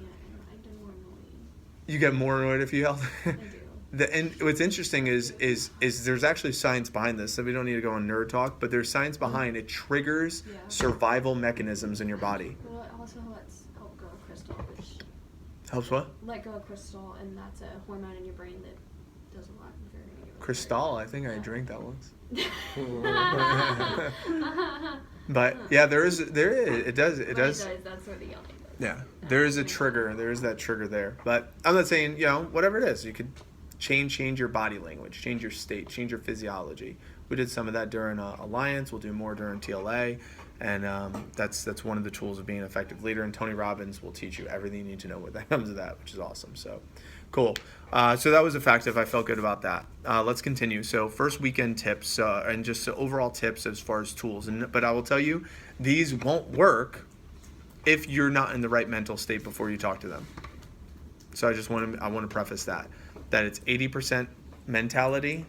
I get more annoyed. You get more annoyed if you yell. I do. And what's interesting is there's actually science behind this. So we don't need to go on nerd talk, but there's science behind it. Triggers Yeah. survival mechanisms in your body. Well, it also lets help go of crystal, which Helps what? let go of crystal, and that's a hormone in your brain that does a lot if you're gonna get Cristal. I think I drank that once. it. But yeah, it does. That's where the yelling goes. Yeah, there is a trigger. There is that trigger there. But I'm not saying, whatever it is, you could change your body language, change your state, change your physiology. We did some of that during Alliance. We'll do more during TLA. And that's one of the tools of being an effective leader. And Tony Robbins will teach you everything you need to know when that comes to that, which is awesome. So cool. So that was effective. I felt good about that. Let's continue. So first weekend tips and just overall tips as far as tools. But I will tell you, these won't work if you're not in the right mental state before you talk to them. So I want to preface that it's 80% mentality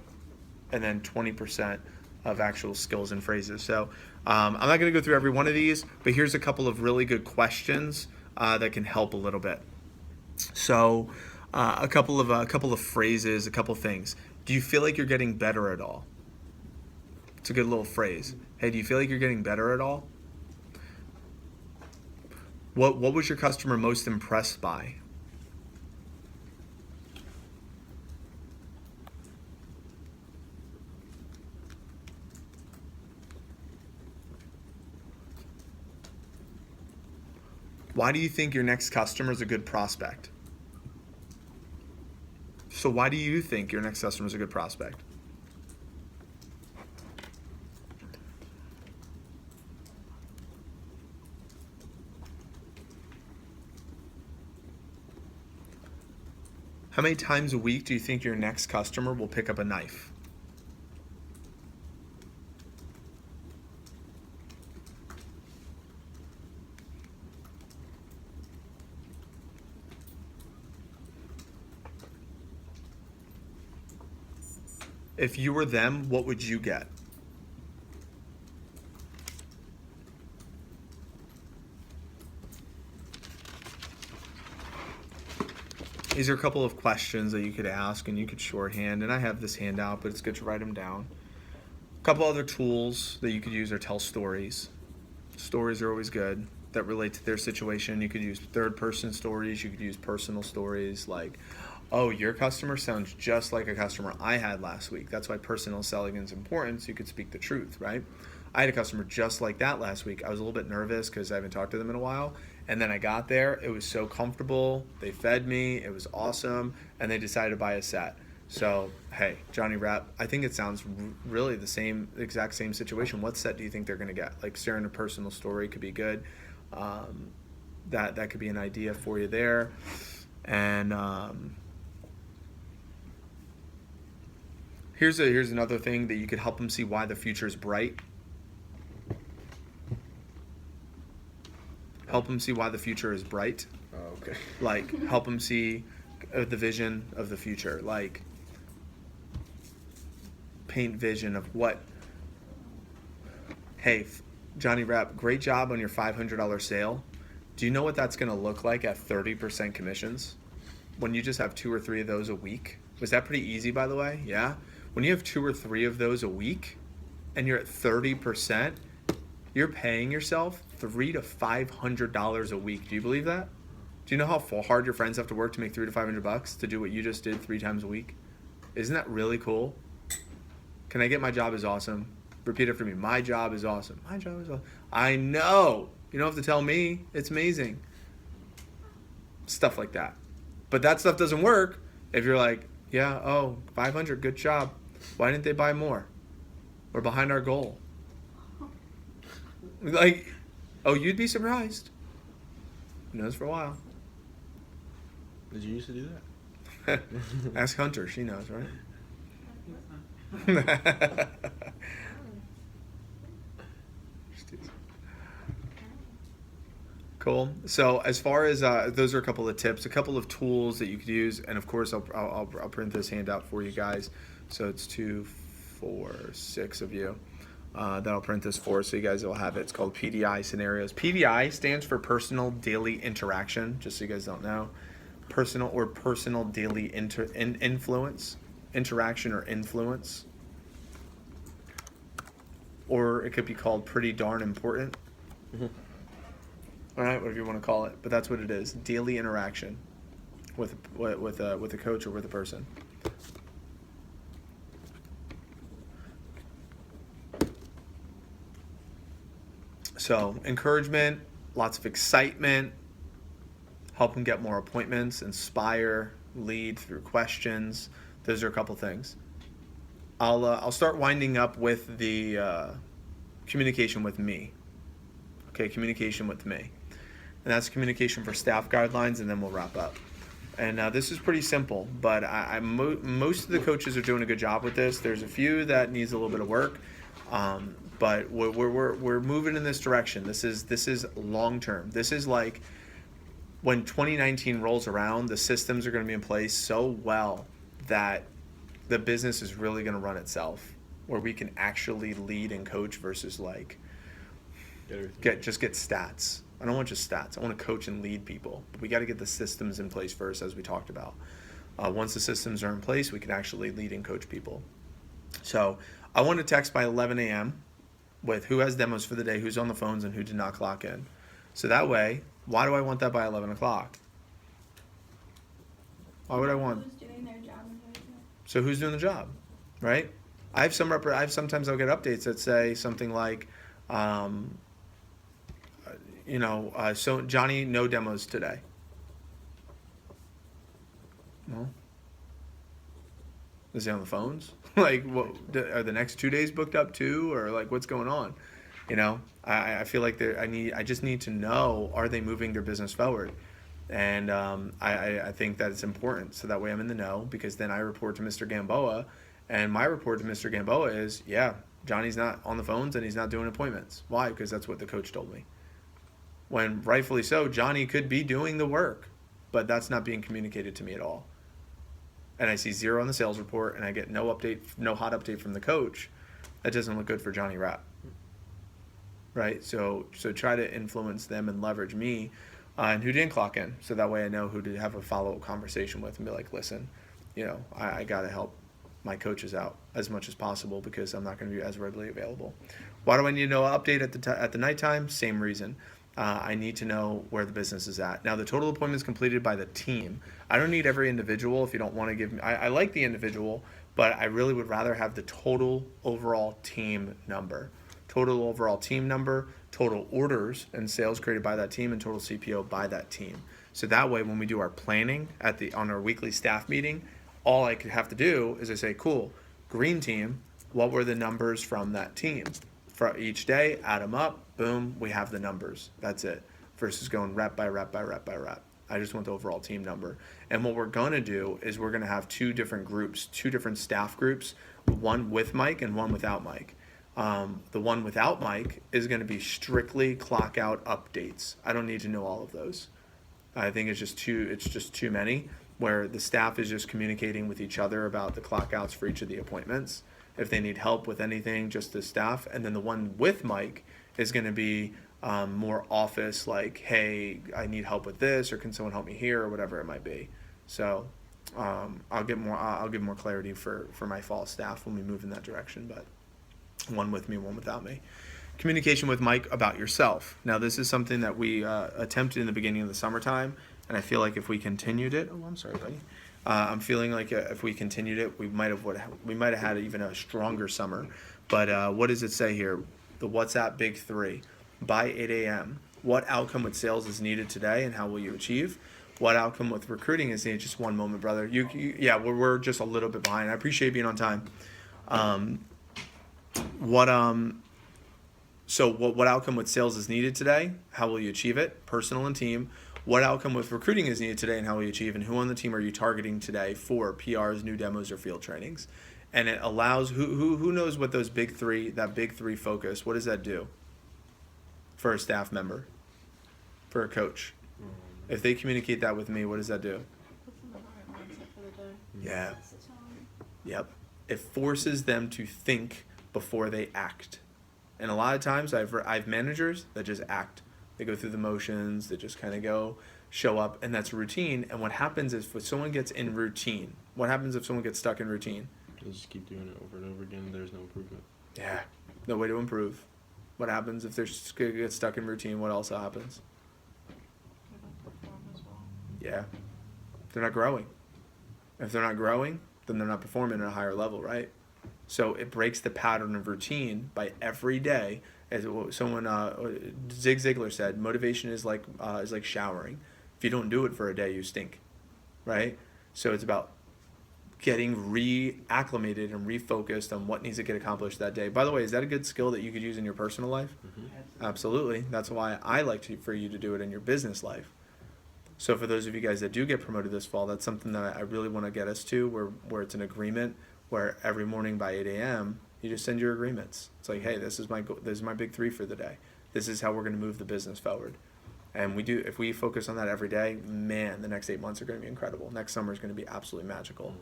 and then 20% of actual skills and phrases. So I'm not going to go through every one of these, but here's a couple of really good questions that can help a little bit. So a couple of phrases, a couple things. Do you feel like you're getting better at all? It's a good little phrase. Hey, do you feel like you're getting better at all? What was your customer most impressed by? Why do you think your next customer is a good prospect? So why do you think your next customer is a good prospect? How many times a week do you think your next customer will pick up a knife? If you were them, what would you get? These are a couple of questions that you could ask and you could shorthand. And I have this handout, but it's good to write them down. A couple other tools that you could use are tell stories. Stories are always good that relate to their situation. You could use third-person stories. You could use personal stories like, oh, your customer sounds just like a customer I had last week. That's why personal selling is important, so you could speak the truth, right? I had a customer just like that last week. I was a little bit nervous because I haven't talked to them in a while. And then I got there. It was so comfortable. They fed me. It was awesome. And they decided to buy a set. So, hey, Johnny Rep, I think it sounds really the exact same situation. What set do you think they're going to get? Like sharing a personal story could be good. That could be an idea for you there. And here's another thing that you could help them see why the future is bright. Help them see why the future is bright. Oh, okay. Like, help them see the vision of the future. Like, paint vision of what. Hey, Johnny Rep, great job on your $500 sale. Do you know what that's going to look like at 30% commissions? When you just have 2 or 3 of those a week? Was that pretty easy, by the way? Yeah? When you have 2 or 3 of those a week and you're at 30%, You're paying yourself $300 to $500 a week. Do you believe that? Do you know how hard your friends have to work to make $300 to $500 to do what you just did 3 times a week? Isn't that really cool? Can I get my job is awesome? Repeat after me. My job is awesome. My job is awesome. I know. You don't have to tell me. It's amazing. Stuff like that. But that stuff doesn't work if you're like, yeah, oh, 500, good job. Why didn't they buy more? We're behind our goal. Like, oh, you'd be surprised. Who knows for a while. Did you used to do that? Ask Hunter. She knows, right? Cool. So as far as those are a couple of tips, a couple of tools that you could use, and of course I'll print this handout for you guys. So it's 2, 4, 6 of you that I'll print this for, so you guys will have it. It's called PDI scenarios. PDI stands for personal daily interaction. Just so you guys don't know, personal daily influence, interaction or influence, or it could be called pretty darn important. All right, whatever you want to call it, but that's what it is: daily interaction with a coach or with a person. So encouragement, lots of excitement, help them get more appointments, inspire, lead through questions. Those are a couple things. I'll start winding up with the communication with me. Okay, communication with me. And that's communication for staff guidelines, and then we'll wrap up. And this is pretty simple, but most of the coaches are doing a good job with this. There's a few that needs a little bit of work, but we're moving in this direction. This is long term. This is like when 2019 rolls around, the systems are going to be in place so well that the business is really going to run itself, where we can actually lead and coach versus like get stats. I don't want just stats. I want to coach and lead people. But we got to get the systems in place first, as we talked about. Once the systems are in place, we can actually lead and coach people. So I want to text by 11 a.m. with who has demos for the day, who's on the phones, and who did not clock in. So that way, why do I want that by 11 o'clock? Why would I want? Who's doing their job and who's not? So who's doing the job, right? Sometimes I'll get updates that say something like, so Johnny, no demos today. No. Is he on the phones? Like, what are the next 2 days booked up too, or like what's going on? I feel like I just need to know, are they moving their business forward? And I think that it's important, so that way I'm in the know, because then I report to Mr. Gamboa, and my report to Mr. Gamboa is, yeah, Johnny's not on the phones and he's not doing appointments. Why? Because that's what the coach told me. When rightfully so, Johnny could be doing the work, but that's not being communicated to me at all. And I see 0 on the sales report, and I get no hot update from the coach. That doesn't look good for Johnny Rapp. Right? So try to influence them and leverage me and who didn't clock in. So that way I know who to have a follow-up conversation with and be like, listen, I got to help my coaches out as much as possible because I'm not going to be as readily available. Why do I need to know an update at the nighttime? Same reason. I need to know where the business is at. Now, the total appointments completed by the team. I don't need every individual if you don't want to give me. I like the individual, but I really would rather have the total overall team number. Total overall team number, total orders and sales created by that team, and total CPO by that team. So that way, when we do our planning on our weekly staff meeting, all I could have to do is I say, cool, green team, what were the numbers from that team? For each day, add them up, boom, we have the numbers. That's it. Versus going rep by rep by rep by rep. I just want the overall team number. And what we're going to do is we're going to have 2 different groups, 2 different staff groups, one with Mike and one without Mike. The one without Mike is going to be strictly clock out updates. I don't need to know all of those. I think it's just too many, where the staff is just communicating with each other about the clock outs for each of the appointments. If they need help with anything, just the staff. And then the one with Mike is going to be more office, like, hey, I need help with this, or can someone help me here, or whatever it might be. So I'll give more clarity for my fall staff when we move in that direction. But one with me, one without me. Communication with Mike about yourself. Now, this is something that we attempted in the beginning of the summertime, and I feel like if we continued it, oh, I'm sorry, buddy. I'm feeling like if we continued it, we might have had even a stronger summer. But what does it say here? The WhatsApp Big Three. By 8 a.m. What outcome with sales is needed today, and how will you achieve? What outcome with recruiting is needed? Just one moment, brother. Yeah, we're just a little bit behind. I appreciate being on time. So what outcome with sales is needed today? How will you achieve it? Personal and team. What outcome with recruiting is needed today, and how will you achieve? And who on the team are you targeting today for PRs, new demos, or field trainings? And it allows who knows what those big three, that big three focus. What does that do for a staff member, for a coach? If they communicate that with me, what does that do? Puts them in the right mindset for the day. Yeah. Sets the tone. Yep. It forces them to think before they act. And a lot of times I've managers that just act. They go through the motions, they just kind of show up, and that's routine. And what happens is if someone gets in routine, what happens if someone gets stuck in routine? They just keep doing it over and over again. There's no improvement. Yeah. No way to improve. What happens if they're get stuck in routine? What else happens? They don't perform as well. Yeah. They're not growing. If they're not growing, then they're not performing at a higher level, right? So it breaks the pattern of routine by every day. As someone, Zig Ziglar said, motivation is like showering. If you don't do it for a day, you stink, right? So it's about getting reacclimated and refocused on what needs to get accomplished that day. By the way, is that a good skill that you could use in your personal life? Absolutely. That's why I like for you to do it in your business life. So for those of you guys that do get promoted this fall, that's something that I really want to get us to, where it's an agreement, where every morning by 8 a.m. you just send your agreements. It's like, hey, this is my big three for the day. This is how we're going to move the business forward. And if we focus on that every day, man, the next 8 months are going to be incredible. Next summer is going to be absolutely magical.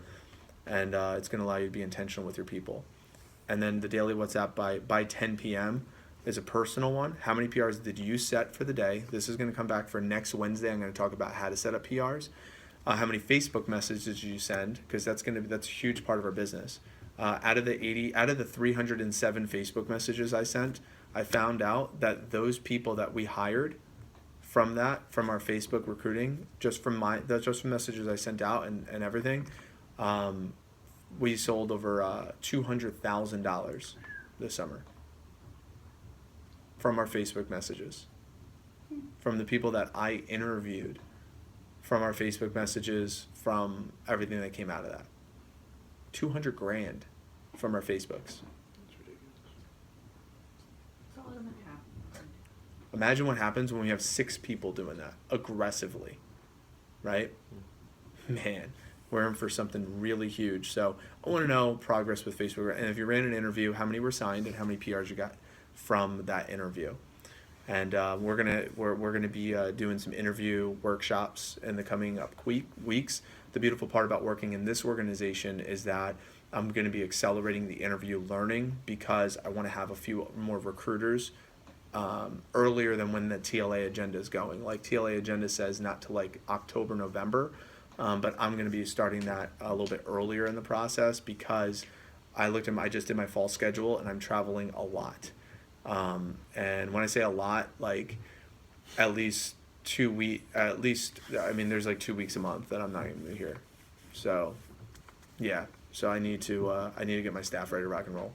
And it's going to allow you to be intentional with your people. And then the daily WhatsApp by 10 p.m. is a personal one. How many PRs did you set for the day? This is going to come back for next Wednesday. I'm going to talk about how to set up PRs. How many Facebook messages did you send? Because that's a huge part of our business. Out of the 307 Facebook messages I sent, I found out that those people that we hired from our Facebook recruiting, just from messages I sent out and everything, we sold over $200,000 this summer from our Facebook messages, from the people that I interviewed, from our Facebook messages, from everything that came out of that. $200,000 from our Facebooks. That's ridiculous. Imagine what happens when we have 6 people doing that aggressively, right? Man, we're in for something really huge. So I want to know progress with Facebook. And if you ran an interview, how many were signed and how many PRs you got from that interview. And we're gonna be doing some interview workshops in the coming up weeks. The beautiful part about working in this organization is that I'm going to be accelerating the interview learning because I want to have a few more recruiters earlier than when the TLA agenda is going. Like TLA agenda says not to like October, November, but I'm going to be starting that a little bit earlier in the process because I just did my fall schedule and I'm traveling a lot. And when I say a lot, like at least 2 weeks, there's like 2 weeks a month that I'm not going to be here. So, yeah. So I need to get my staff ready to rock and roll.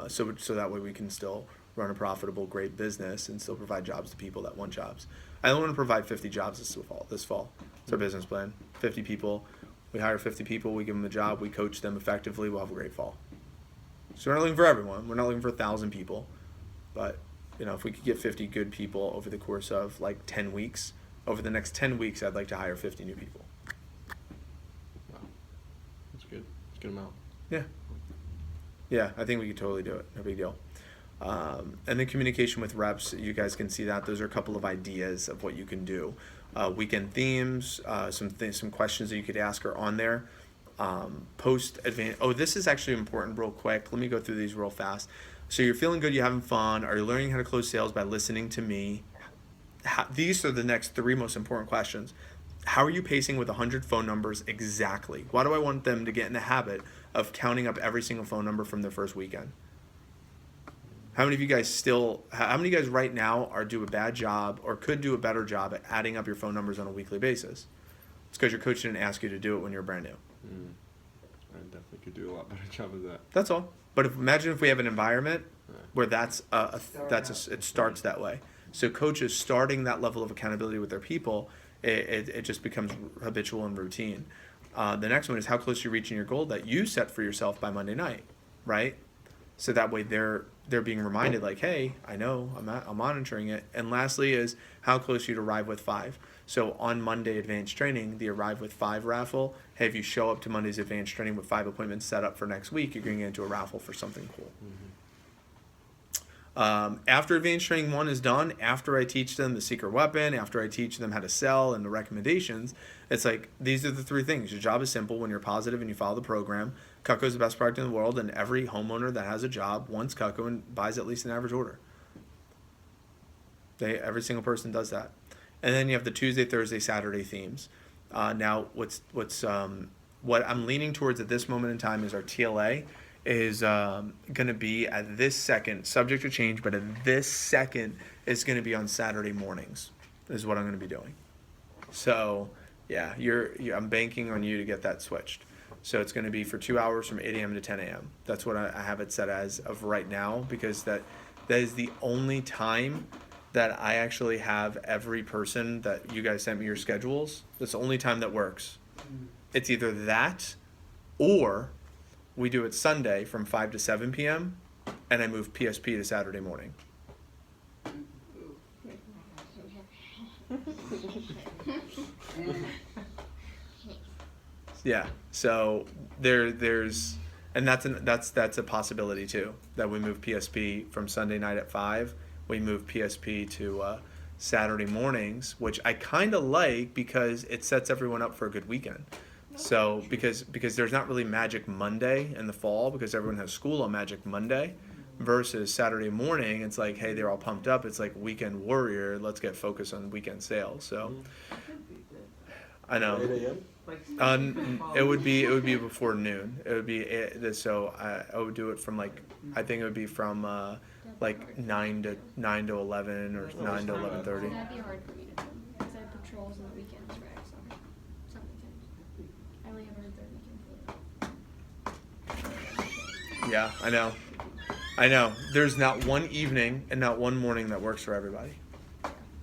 So that way we can still run a profitable, great business and still provide jobs to people that want jobs. I only want to provide 50 jobs this fall. It's our business plan. 50 people. We hire 50 people. We give them a job. We coach them effectively. We'll have a great fall. So we're not looking for everyone. We're not looking for 1,000 people. But, if we could get 50 good people over the course of like 10 weeks, over the next 10 weeks, I'd like to hire 50 new people. Wow. That's good. It's a good amount. Yeah. Yeah, I think we could totally do it. No big deal. And then communication with reps, you guys can see that. Those are a couple of ideas of what you can do. Weekend themes, some questions that you could ask are on there. This is actually important real quick. Let me go through these real fast. So you're feeling good, you're having fun. Are you learning how to close sales by listening to me? These are the next 3 most important questions. How are you pacing with 100 phone numbers exactly? Why do I want them to get in the habit of counting up every single phone number from their first weekend? How many of you guys how many of you guys right now do a bad job or could do a better job at adding up your phone numbers on a weekly basis? It's because your coach didn't ask you to do it when you were brand new. I definitely could do a lot better job of that. That's all. But imagine if we have an environment Yeah. where it starts that way. So coaches starting that level of accountability with their people, it just becomes habitual and routine. The next one is how close you're reaching your goal that you set for yourself by Monday night, right? So that way they're being reminded like, hey, I know, I'm monitoring it. And lastly is how close you'd arrive with 5. So on Monday advanced training, the Arrive with 5 raffle, hey, if you show up to Monday's advanced training with 5 appointments set up for next week, you're going to get into a raffle for something cool. After advanced training 1 is done, after I teach them the secret weapon, after I teach them how to sell and the recommendations, it's like, these are the 3 things. Your job is simple when you're positive and you follow the program. Cutco is the best product in the world, and every homeowner that has a job wants Cutco and buys at least an average order. Every single person does that. And then you have the Tuesday, Thursday, Saturday themes. Now, what I'm leaning towards at this moment in time is our TLA is going to be at this second, subject to change, but at this second is going to be on Saturday mornings is what I'm going to be doing. So, yeah, I'm banking on you to get that switched. So it's going to be for 2 hours from 8 a.m. to 10 a.m. That's what I have it set as of right now, because that is the only time that I actually have every person that you guys sent me your schedules. That's the only time that works. It's either that or we do it Sunday from 5 to 7 p.m. and I move PSP to Saturday morning. Yeah, so there's and that's a possibility too, that we move PSP from Sunday night at 5, we move PSP to Saturday mornings, which I kind of like because it sets everyone up for a good weekend. So because there's not really Magic Monday in the fall because everyone has school on Magic Monday, versus Saturday morning it's like, hey, they're all pumped up, it's like weekend warrior, let's get focused on weekend sales. So I know. 8 a.m.? It would be before noon. It would be so I would do it from I think it would be from 9 to 11 or 9 to 11:30. That'd be hard for me to do because I have patrols on the weekends, right? So some weekends. I only have a third weekend for Yeah, I know. There's not one evening and not one morning that works for everybody.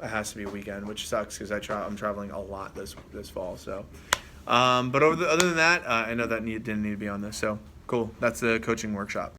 It has to be a weekend, which sucks because I'm traveling a lot this fall. So, but other than that, I know that didn't need to be on this. So cool. That's the coaching workshop.